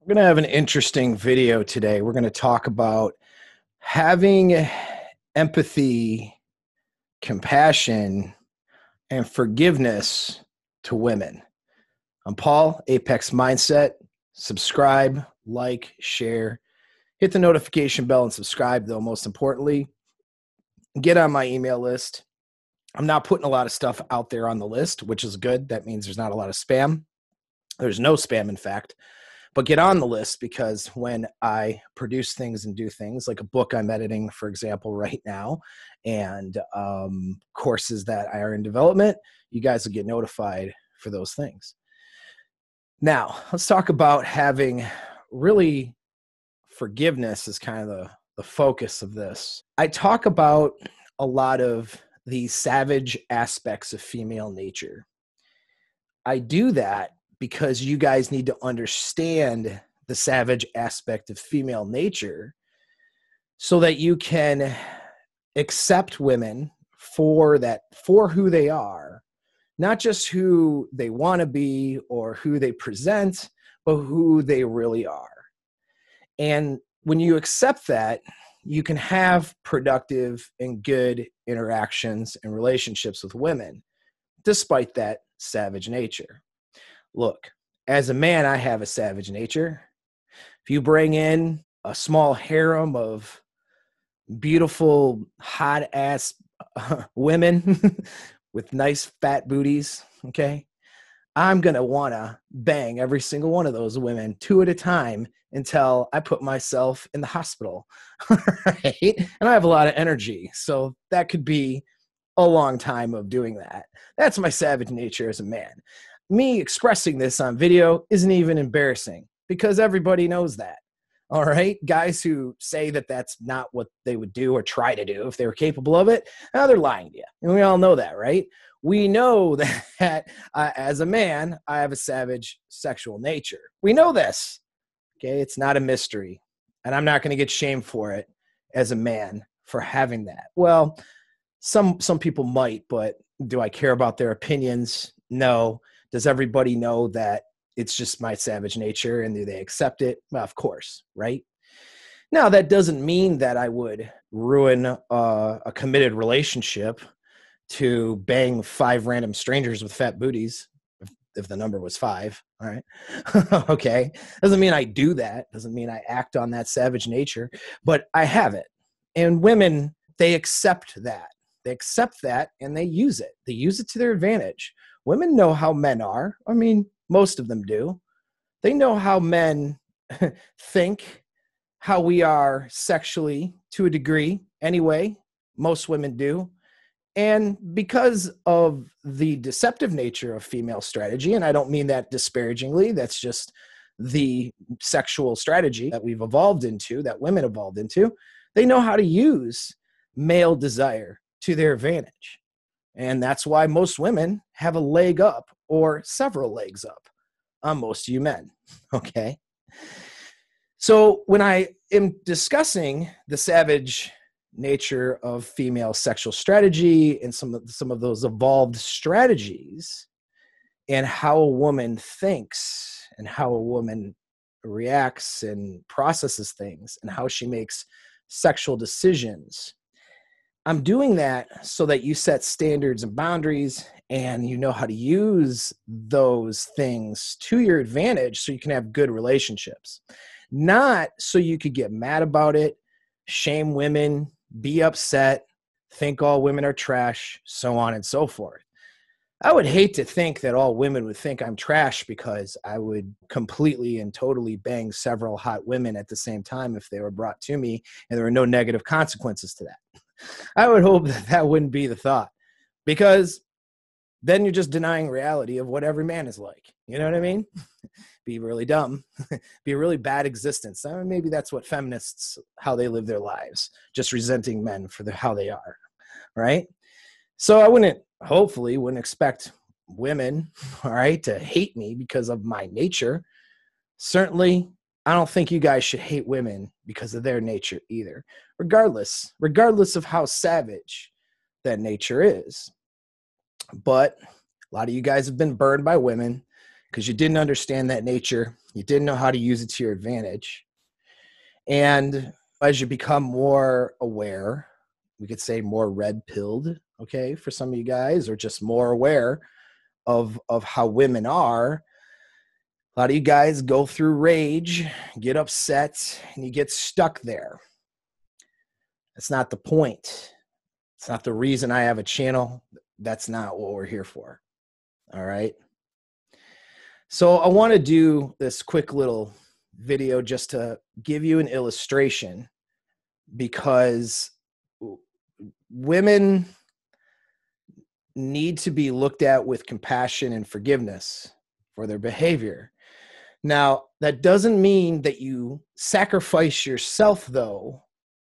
We're going to have an interesting video today. We're going to talk about having empathy, compassion, and forgiveness to women. I'm Paul, Apex Mindset. Subscribe, like, share, hit the notification bell and subscribe, though, most importantly. Get on my email list. I'm not putting a lot of stuff out there on the list, which is good. That means there's not a lot of spam. There's no spam, in fact. But get on the list, because when I produce things and do things like a book I'm editing, for example, right now, and courses that are in development, you guys will get notified for those things. Now, let's talk about having really forgiveness as kind of the focus of this. I talk about a lot of the savage aspects of female nature. I do that because you guys need to understand the savage aspect of female nature so that you can accept women for who they are, not just who they want to be or who they present, but who they really are. And when you accept that, you can have productive and good interactions and relationships with women, despite that savage nature. Look, as a man, I have a savage nature. If you bring in a small harem of beautiful, hot-ass women with nice fat booties, okay, I'm going to want to bang every single one of those women two at a time until I put myself in the hospital, right? And I have a lot of energy, so that could be a long time of doing that. That's my savage nature as a man. Me expressing this on video isn't even embarrassing because everybody knows that. All right. Guys who say that that's not what they would do or try to do if they were capable of it, they're lying to you. And we all know that, right? We know that as a man, I have a savage sexual nature. We know this. Okay. It's not a mystery. And I'm not going to get shamed for it as a man for having that. Well, some people might, but do I care about their opinions? No. Does everybody know that it's just my savage nature and do they accept it? Well, of course, right? Now, that doesn't mean that I would ruin a committed relationship to bang 5 random strangers with fat booties, if the number was 5, all right? Okay, doesn't mean I do that. Doesn't mean I act on that savage nature, but I have it. And women, they accept that. They accept that and they use it. They use it to their advantage. Women know how men are. I mean, most of them do. They know how men think, how we are sexually to a degree. Anyway, most women do. And because of the deceptive nature of female strategy, and I don't mean that disparagingly, that's just the sexual strategy that we've evolved into, that women evolved into, they know how to use male desire to their advantage. And that's why most women have a leg up or several legs up on most of you men, okay? So when I am discussing the savage nature of female sexual strategy and some of those evolved strategies and how a woman thinks and how a woman reacts and processes things and how she makes sexual decisions, I'm doing that so that you set standards and boundaries and you know how to use those things to your advantage so you can have good relationships. Not so you could get mad about it, shame women, be upset, think all women are trash, so on and so forth. I would hate to think that all women would think I'm trash because I would completely and totally bang several hot women at the same time if they were brought to me and there were no negative consequences to that. I would hope that that wouldn't be the thought, because then you're just denying reality of what every man is like. You know what I mean? Be really dumb, be a really bad existence. I mean, maybe that's what feminists, how they live their lives, just resenting men for how they are, right? So I hopefully wouldn't expect women, all right, to hate me because of my nature. Certainly, I don't think you guys should hate women because of their nature either, regardless of how savage that nature is. But a lot of you guys have been burned by women, because you didn't understand that nature. You didn't know how to use it to your advantage. And as you become more aware, we could say more red-pilled, okay, for some of you guys, or just more aware of how women are, a lot of you guys go through rage, get upset, and you get stuck there. That's not the point. It's not the reason I have a channel. That's not what we're here for. All right. So I want to do this quick little video just to give you an illustration, because women need to be looked at with compassion and forgiveness for their behavior. Now, that doesn't mean that you sacrifice yourself, though,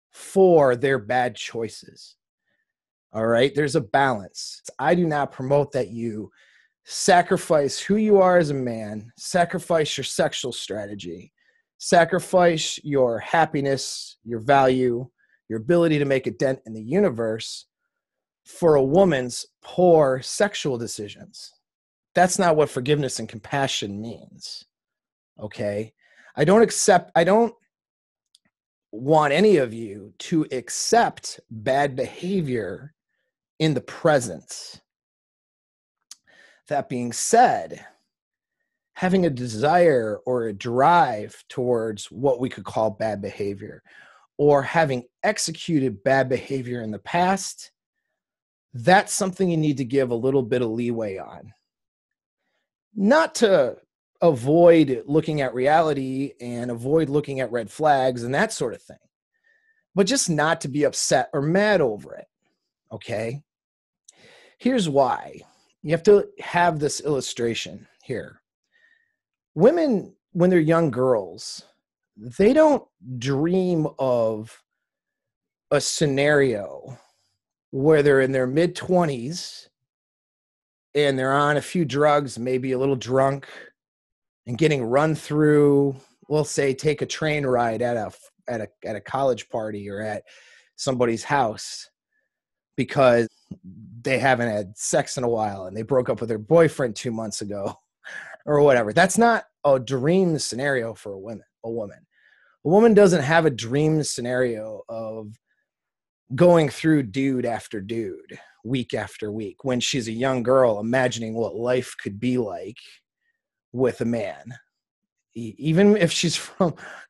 for their bad choices. All right? There's a balance. I do not promote that you sacrifice who you are as a man, sacrifice your sexual strategy, sacrifice your happiness, your value, your ability to make a dent in the universe for a woman's poor sexual decisions. That's not what forgiveness and compassion means. Okay? I don't want any of you to accept bad behavior in the present. That being said, having a desire or a drive towards what we could call bad behavior, or having executed bad behavior in the past, that's something you need to give a little bit of leeway on. Not to avoid looking at reality and avoid looking at red flags and that sort of thing, but just not to be upset or mad over it. Okay? Here's why. You have to have this illustration here. Women, when they're young girls, they don't dream of a scenario where they're in their mid-20s and they're on a few drugs, maybe a little drunk, and getting run through, we'll say, take a train ride at a college party or at somebody's house because they haven't had sex in a while and they broke up with their boyfriend 2 months ago or whatever. That's not a dream scenario for a woman. A woman doesn't have a dream scenario of going through dude after dude, week after week, when she's a young girl, imagining what life could be like with a man. Even if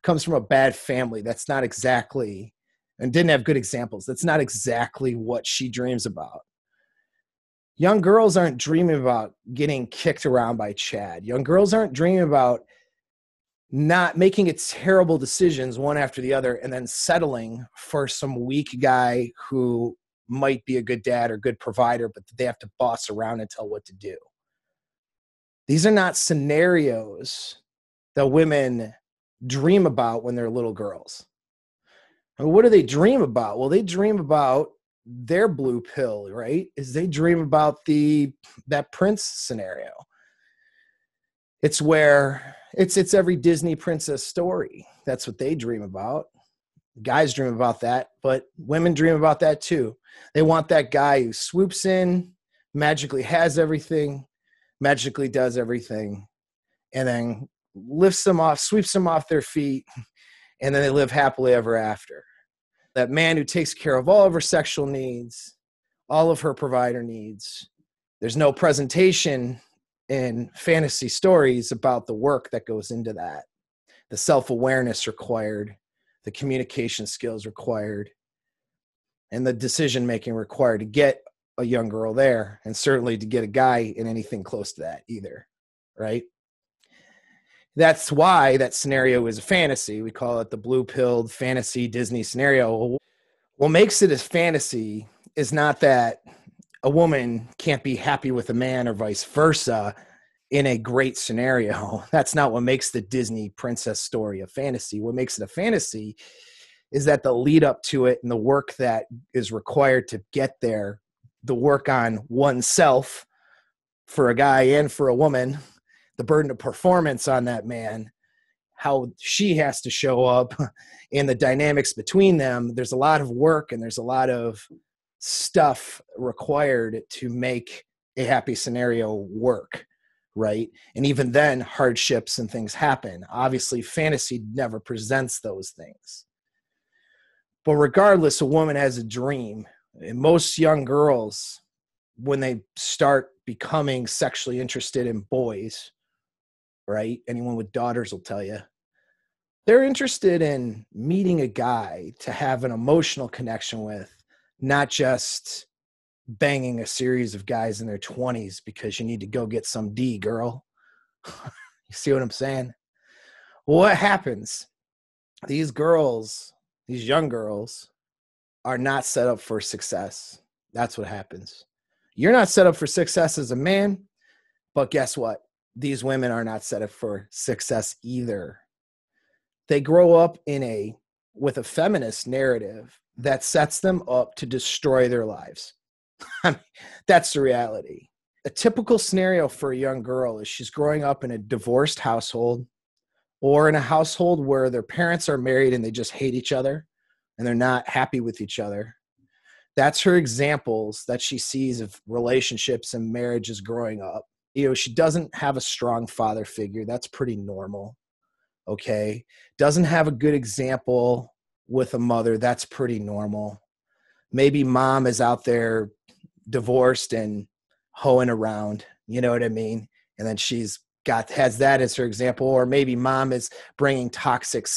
comes from a bad family, that's not exactly, and didn't have good examples, that's not exactly what she dreams about. Young girls aren't dreaming about getting kicked around by Chad. Young girls aren't dreaming about not making terrible decisions one after the other and then settling for some weak guy who might be a good dad or good provider, but they have to boss around and tell what to do. These are not scenarios that women dream about when they're little girls. And what do they dream about? Well, they dream about their blue pill, right? Is they dream about that prince scenario. It's where it's every Disney princess story. That's what they dream about. Guys dream about that, but women dream about that too. They want that guy who swoops in, magically has everything, magically does everything, and then lifts them off, sweeps them off their feet, and then they live happily ever after. That man who takes care of all of her sexual needs, all of her provider needs. There's no presentation in fantasy stories about the work that goes into that, the self-awareness required, the communication skills required, and the decision-making required to get a young girl there, and certainly to get a guy in anything close to that either, right? That's why that scenario is a fantasy. We call it the blue-pilled fantasy Disney scenario. What makes it a fantasy is not that a woman can't be happy with a man or vice versa in a great scenario. That's not what makes the Disney princess story a fantasy. What makes it a fantasy is that the lead up to it and the work that is required to get there, the work on oneself for a guy and for a woman, the burden of performance on that man, how she has to show up, and the dynamics between them. There's a lot of work and there's a lot of stuff required to make a happy scenario work. right? And even then, hardships and things happen. Obviously, fantasy never presents those things. But regardless, a woman has a dream. And most young girls, when they start becoming sexually interested in boys, right? Anyone with daughters will tell you, they're interested in meeting a guy to have an emotional connection with, not just banging a series of guys in their 20s because you need to go get some D, girl. You see what I'm saying? What happens? These girls, these young girls, are not set up for success. That's what happens. You're not set up for success as a man, but guess what? These women are not set up for success either. They grow up with a feminist narrative that sets them up to destroy their lives. That's the reality. A typical scenario for a young girl is she's growing up in a divorced household or in a household where their parents are married and they just hate each other and they're not happy with each other. That's her examples that she sees of relationships and marriages growing up. She doesn't have a strong father figure. That's pretty normal. Okay. Doesn't have a good example with a mother. That's pretty normal. Maybe mom is out there divorced and hoeing around, you know what I mean? And then has that as her example. Or maybe mom is bringing toxic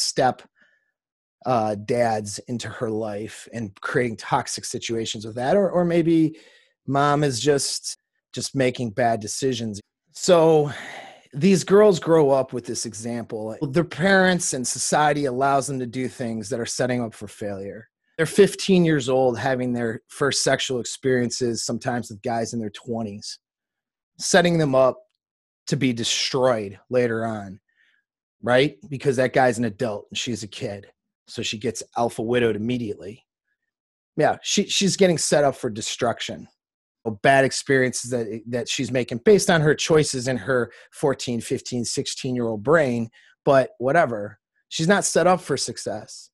dads into her life and creating toxic situations with that. Or maybe mom is just making bad decisions. So these girls grow up with this example. Their parents and society allows them to do things that are setting up for failure. They're 15 years old having their first sexual experiences, sometimes with guys in their 20s, setting them up to be destroyed later on, right? Because that guy's an adult and she's a kid. So she gets alpha widowed immediately. Yeah, she's getting set up for destruction. Bad experiences that she's making based on her choices in her 14, 15, 16-year-old brain, but whatever. She's not set up for success.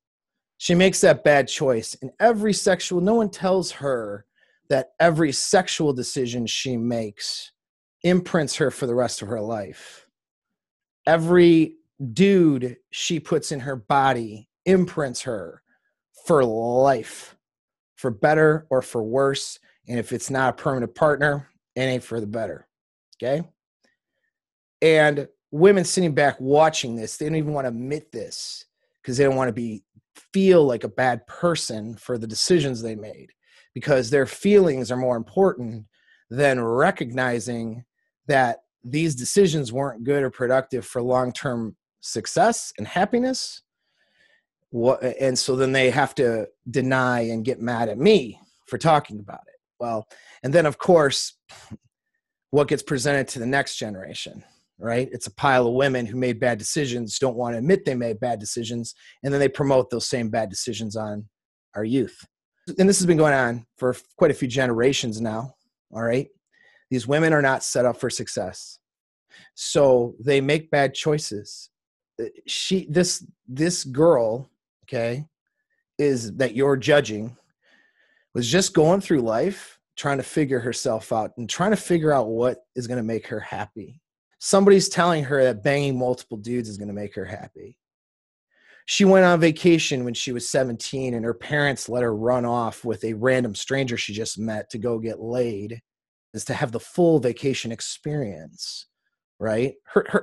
She makes that bad choice. And no one tells her that every sexual decision she makes imprints her for the rest of her life. Every dude she puts in her body imprints her for life, for better or for worse. And if it's not a permanent partner, it ain't for the better. Okay. And women sitting back watching this, they don't even want to admit this because they don't want to feel like a bad person for the decisions they made, because their feelings are more important than recognizing that these decisions weren't good or productive for long-term success and happiness. And so then they have to deny and get mad at me for talking about it. Well, and then of course, what gets presented to the next generation, right? It's a pile of women who made bad decisions, don't want to admit they made bad decisions, and then they promote those same bad decisions on our youth. And this has been going on for quite a few generations now, all right? These women are not set up for success. So they make bad choices. This girl, okay, is that you're judging, was just going through life, trying to figure herself out and trying to figure out what is going to make her happy. Somebody's telling her that banging multiple dudes is going to make her happy. She went on vacation when she was 17 and her parents let her run off with a random stranger she just met to go get laid, is to have the full vacation experience, right?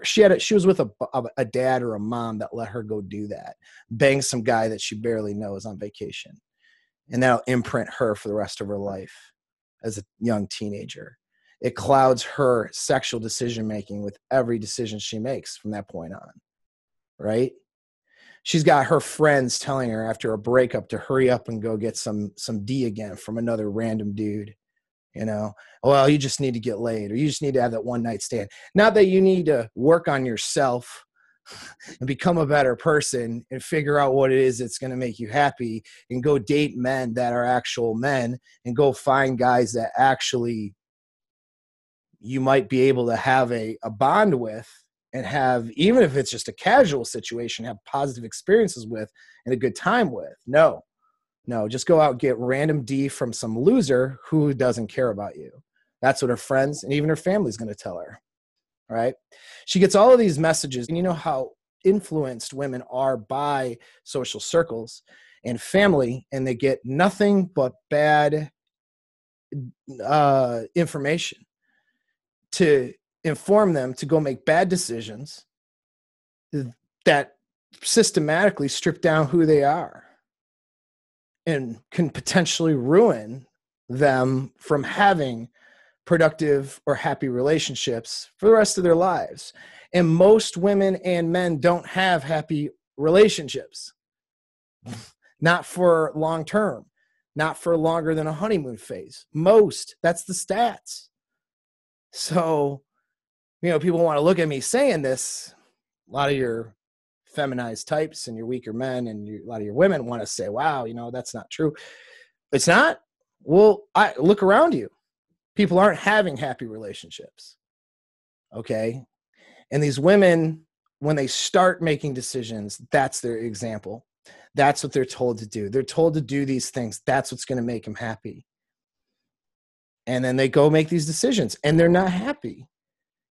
She was with a dad or a mom that let her go do that, bang some guy that she barely knows on vacation. And that'll imprint her for the rest of her life as a young teenager. It clouds her sexual decision-making with every decision she makes from that point on, right? She's got her friends telling her after a breakup to hurry up and go get some D again from another random dude. Well, you just need to get laid, or you just need to have that one night stand. Not that you need to work on yourself and become a better person and figure out what it is that's going to make you happy and go date men that are actual men and go find guys that actually you might be able to have a bond with and have, even if it's just a casual situation, have positive experiences with and a good time with. No, just go out and get random D from some loser who doesn't care about you. That's what her friends and even her family is going to tell her. right? She gets all of these messages, and you know how influenced women are by social circles and family, and they get nothing but bad information to inform them to go make bad decisions that systematically strip down who they are and can potentially ruin them from having productive or happy relationships for the rest of their lives. And most women and men don't have happy relationships, not for long term, not for longer than a honeymoon phase. Most, that's the stats. So, you know, people want to look at me saying this. A lot of your feminized types and your weaker men and a lot of your women want to say, wow, you know, that's not true. It's not. Well, I look around you. People aren't having happy relationships. Okay. And these women, when they start making decisions, that's their example. That's what they're told to do. They're told to do these things. That's what's going to make them happy. And then they go make these decisions and they're not happy.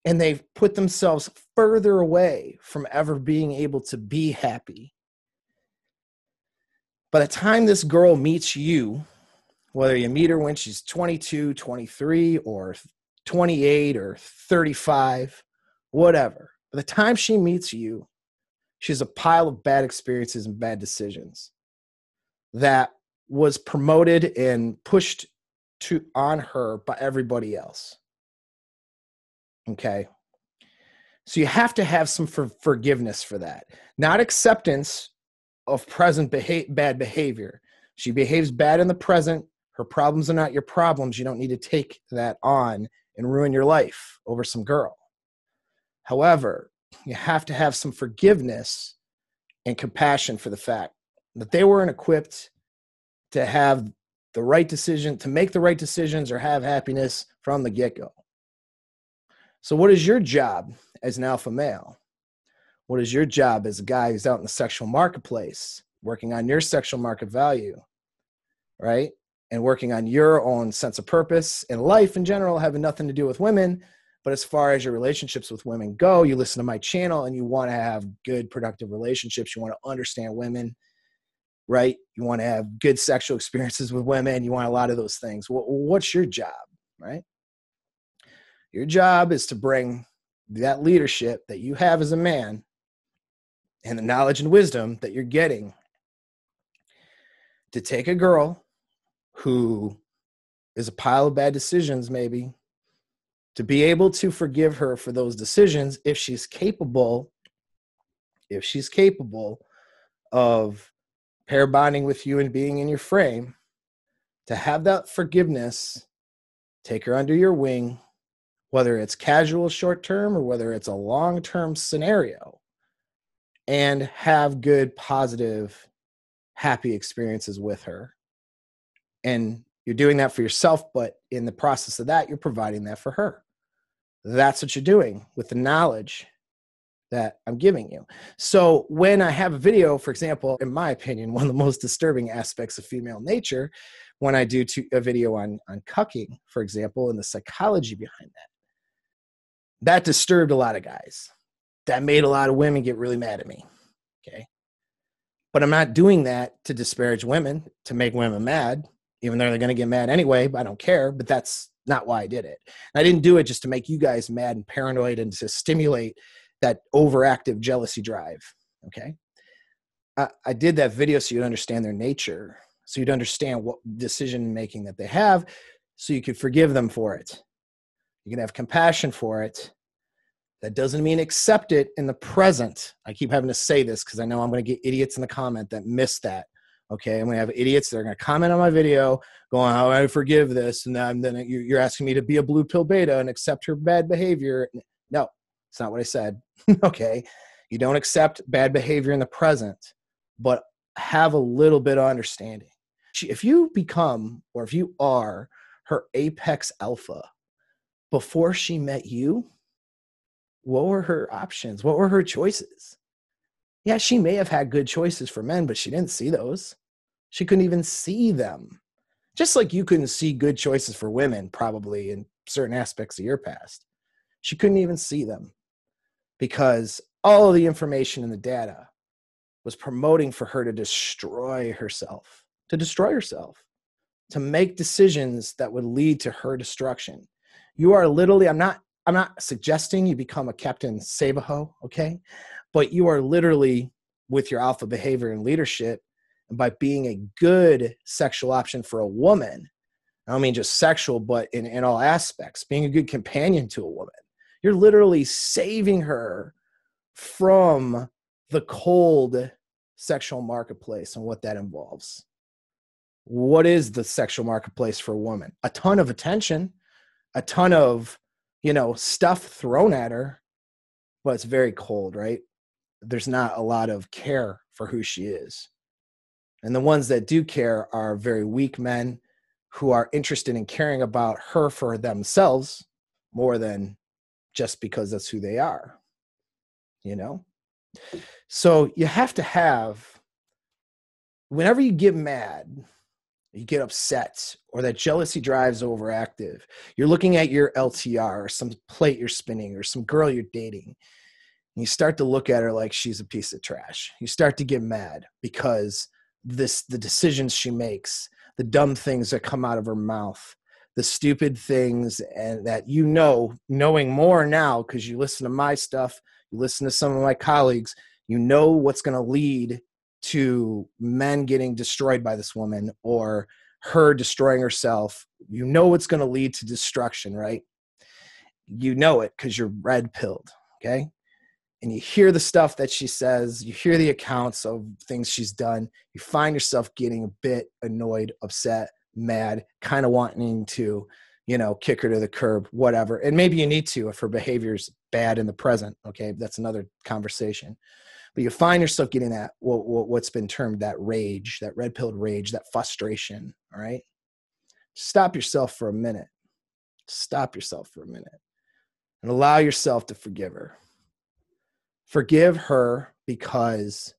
And they've put themselves further away from ever being able to be happy. By the time this girl meets you, whether you meet her when she's 22, 23, or 28, or 35, whatever, by the time she meets you, she's a pile of bad experiences and bad decisions that was promoted and pushed on her by everybody else. Okay. So you have to have some forgiveness for that, not acceptance of present bad behavior. She behaves bad in the present. Her problems are not your problems. You don't need to take that on and ruin your life over some girl. However, you have to have some forgiveness and compassion for the fact that they weren't equipped to have the right decision, to make the right decisions or have happiness from the get-go. So what is your job as an alpha male? What is your job as a guy who's out in the sexual marketplace, working on your sexual market value, right? And working on your own sense of purpose and life in general, having nothing to do with women. But as far as your relationships with women go, you listen to my channel and you want to have good, productive relationships. You want to understand women, right? You want to have good sexual experiences with women. You want a lot of those things. What's your job, right? Your job is to bring that leadership that you have as a man and the knowledge and wisdom that you're getting to take a girl who is a pile of bad decisions, maybe, to be able to forgive her for those decisions if she's capable of pair bonding with you and being in your frame, to have that forgiveness, take her under your wing, whether it's casual short-term or whether it's a long-term scenario, and have good, positive, happy experiences with her. And you're doing that for yourself, but in the process of that, you're providing that for her. That's what you're doing with the knowledge that I'm giving you. So when I have a video, for example, in my opinion, one of the most disturbing aspects of female nature, when I do a video on cucking, for example, and the psychology behind that disturbed a lot of guys. That made a lot of women get really mad at me. Okay. But I'm not doing that to disparage women, to make women mad, even though they're going to get mad anyway, but I don't care. But that's not why I did it. And I didn't do it just to make you guys mad and paranoid and to stimulate that overactive jealousy drive. Okay. I did that video so you'd understand their nature, so you'd understand what decision making that they have, so you could forgive them for it. You can have compassion for it. That doesn't mean accept it in the present. I keep having to say this because I know I'm going to get idiots in the comment that miss that. Okay, I'm going to have idiots that are going to comment on my video going, how I forgive this, and then you're asking me to be a blue pill beta and accept her bad behavior. No, it's not what I said. Okay, you don't accept bad behavior in the present, but have a little bit of understanding. If you become, or if you are her apex alpha before she met you, what were her options? What were her choices? Yeah, she may have had good choices for men, but she didn't see those. She couldn't even see them. Just like you couldn't see good choices for women, probably in certain aspects of your past. She couldn't even see them because all of the information in the data was promoting for her to destroy herself, to make decisions that would lead to her destruction. You are literally, I'm not suggesting you become a Captain Savaho, okay? But you are literally, with your alpha behavior and leadership, and by being a good sexual option for a woman, I don't mean just sexual, but in all aspects, being a good companion to a woman, you're literally saving her from the cold sexual marketplace and what that involves. What is the sexual marketplace for a woman? A ton of attention, a ton of, stuff thrown at her, but it's very cold, right? There's not a lot of care for who she is. And the ones that do care are very weak men who are interested in caring about her for themselves more than just because that's who they are, So you have to have, whenever you get mad, you get upset, or that jealousy drive's overactive, you're looking at your LTR or some plate you're spinning or some girl you're dating, and you start to look at her like she's a piece of trash. You start to get mad because the decisions she makes, the dumb things that come out of her mouth, the stupid things, and that knowing more now because you listen to my stuff, you listen to some of my colleagues, what's going to lead to men getting destroyed by this woman or her destroying herself. What's going to lead to destruction, right? You know it because you're red-pilled, okay? And you hear the stuff that she says, you hear the accounts of things she's done, you find yourself getting a bit annoyed, upset, mad, kind of wanting to, kick her to the curb, whatever. And maybe you need to if her behavior's bad in the present, okay? That's another conversation. But you find yourself getting that, what's been termed that rage, that red-pilled rage, that frustration, all right? Stop yourself for a minute. Stop yourself for a minute and allow yourself to forgive her. Forgive her because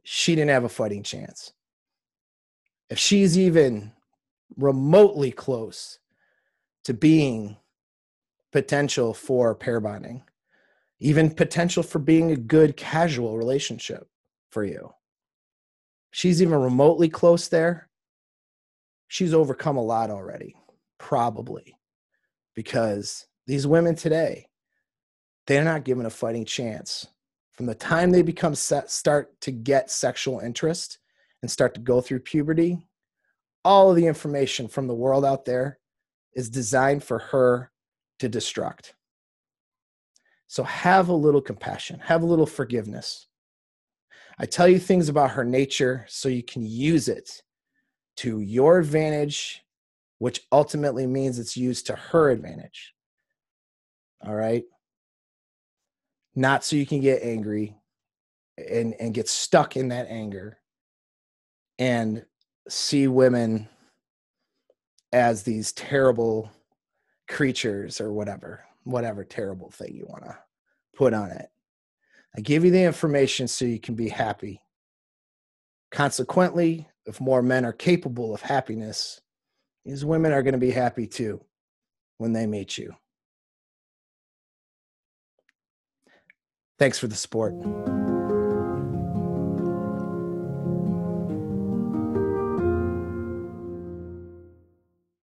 she didn't have a fighting chance. If she's even remotely close to being potential for pair bonding, even potential for being a good casual relationship for you, she's even remotely close there, she's overcome a lot already, probably, because these women today, they're not given a fighting chance. From the time they start to get sexual interest and start to go through puberty, all of the information from the world out there is designed for her to destruct. So have a little compassion, have a little forgiveness. I tell you things about her nature so you can use it to your advantage, which ultimately means it's used to her advantage. All right? Not so you can get angry and get stuck in that anger and see women as these terrible creatures or whatever terrible thing you want to put on it. I give you the information so you can be happy. Consequently, if more men are capable of happiness, these women are going to be happy too when they meet you. Thanks for the support.